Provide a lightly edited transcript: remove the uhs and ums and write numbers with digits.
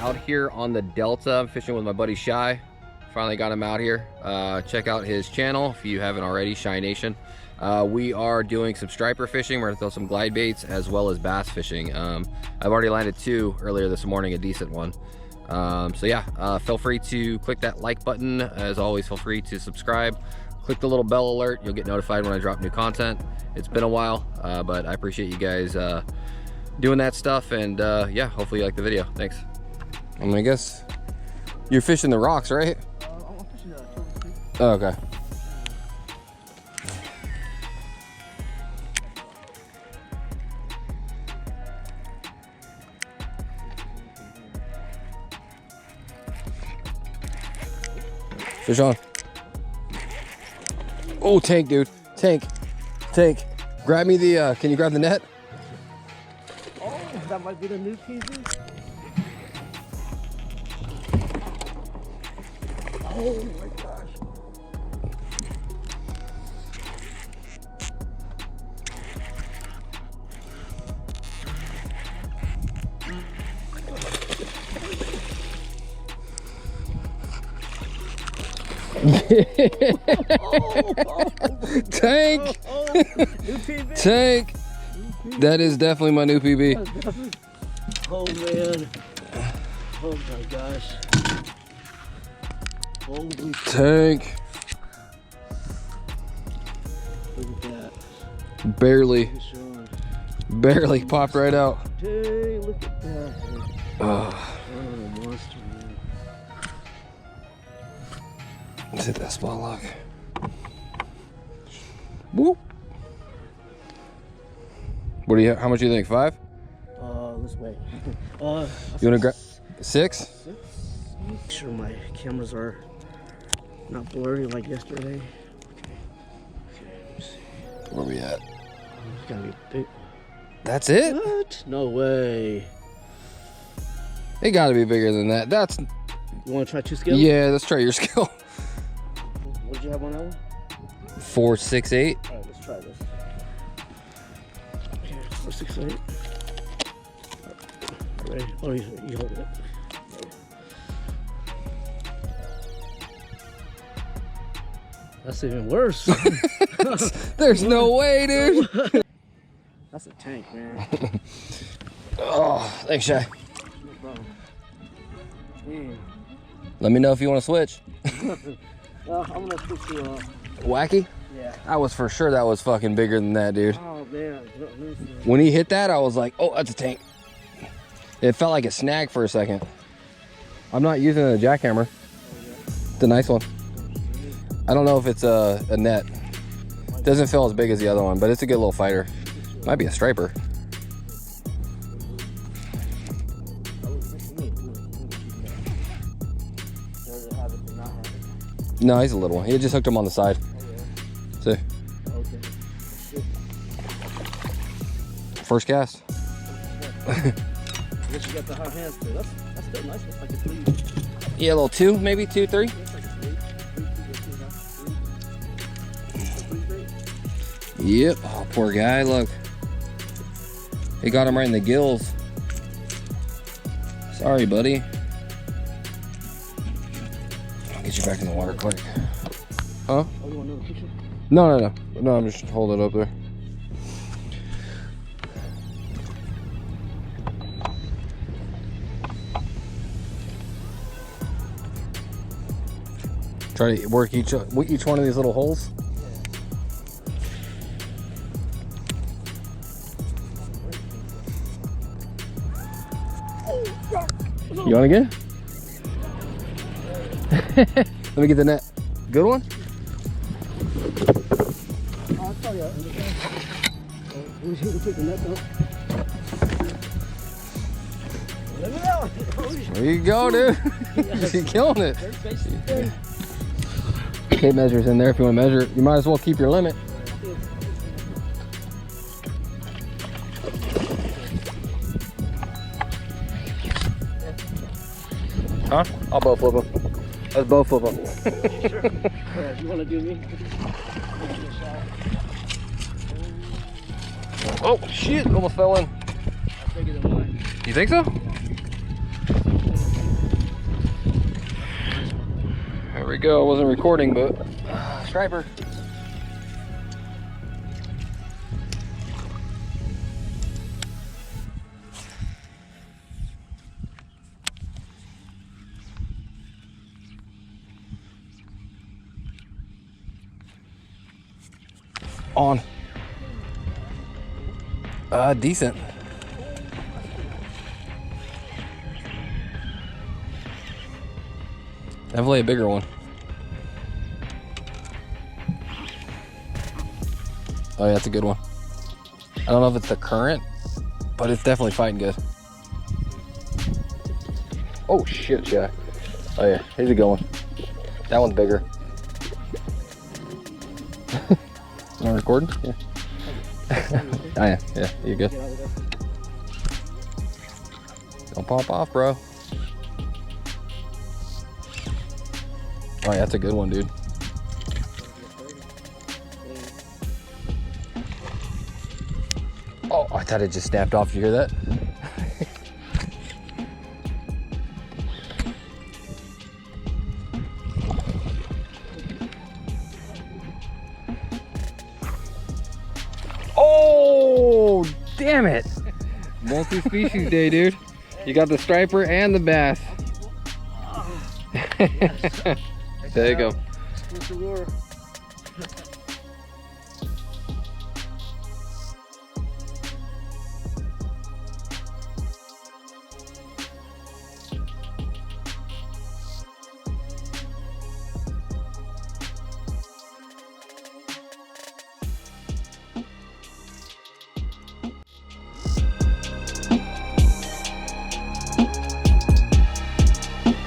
out here on the Delta. I'm fishing with my buddy Shy. Finally got him out here. Check out his channel if you haven't already, Shy Nation. We are doing some striper fishing. We're gonna throw some glide baits as well as bass fishing. I've already landed 2 earlier this morning, a decent one. So yeah, feel free to click that like button. As always, feel free to subscribe. Click the little bell alert. You'll get notified when I drop new content. It's been a while, but I appreciate you guys doing that stuff. And yeah, hopefully you like the video. Thanks. I guess you're fishing the rocks, right? I'm fishing the Creek. Oh, okay. Fish on. Oh, tank, dude. Tank. Grab me the, can you grab the net? Oh, that might be the new PZ. Oh my gosh. Tank. New PB. Tank. That is definitely my new PB. Oh man. Oh my gosh. Holy Tank. look at that. Barely popped right out. Hey, look at that. Oh, Oh, monster, man. let's hit that spot lock. Whoop. What do you? How much do you think? 5? This way. You wanna grab 6? Make sure my cameras are not blurry like yesterday. Where we at? It's gotta be big. That's it? What? No way. It got to be bigger than that. That's. You want to try 2 scale? Yeah, let's try your skill. What did you have on that one? 4, 6, 8. All right, let's try this. Okay, 4, 6, 8. All right, ready? Oh, you hold it. That's even worse. There's no way, dude. That's a tank, man. Oh, thanks, Shy. No problem. Man. Let me know if you want to switch. Well, I'm gonna switch to Wacky? yeah. I was for sure that was fucking bigger than that, dude. Oh man. When he hit that, I was like, oh, that's a tank. It felt like a snag for a second. I'm not using a jackhammer. It's a nice one. I don't know if it's a net. Doesn't feel as big as the other one, but it's a good little fighter. Might be a striper. No, he's a little one. He just hooked him on the side. See? Okay. First cast. I guess you got the hot hands too. That's still nice. It's like a 3. Yeah, a little 2, maybe 2, 3. It's like a 3. Yep. Oh, poor guy. Look. He got him right in the gills. Sorry, buddy. I'll get you back in the water quick. Huh? Oh, you want another picture? No, I'm just holding it up there. Try to work each one of these little holes. You want to get it? Let me get the net. Good one? I'll tell you. We'll take the net though. Let me know. There you go, dude. You're killing it. Tape measures in there if you want to measure it. You might as well keep your limit. Huh? I'll bow flip them. Let's bow flip them. Sure. You want to do me? Oh, shit. Almost fell in. That's bigger than mine. You think so? There we go. I wasn't recording, but striper. On. Decent. Definitely a bigger one. Oh yeah, that's a good one. I don't know if it's the current, but it's definitely fighting good. Oh shit, Jack. Oh yeah, here's a good one. That one's bigger. Am I recording? Yeah. Oh yeah, yeah, you're good. Don't pop off, bro. Oh yeah, that's a good one, dude. Oh, I thought it just snapped off. Did you hear that? Oh, damn it. Multi-species day, dude. You got the striper and the bass. There you go.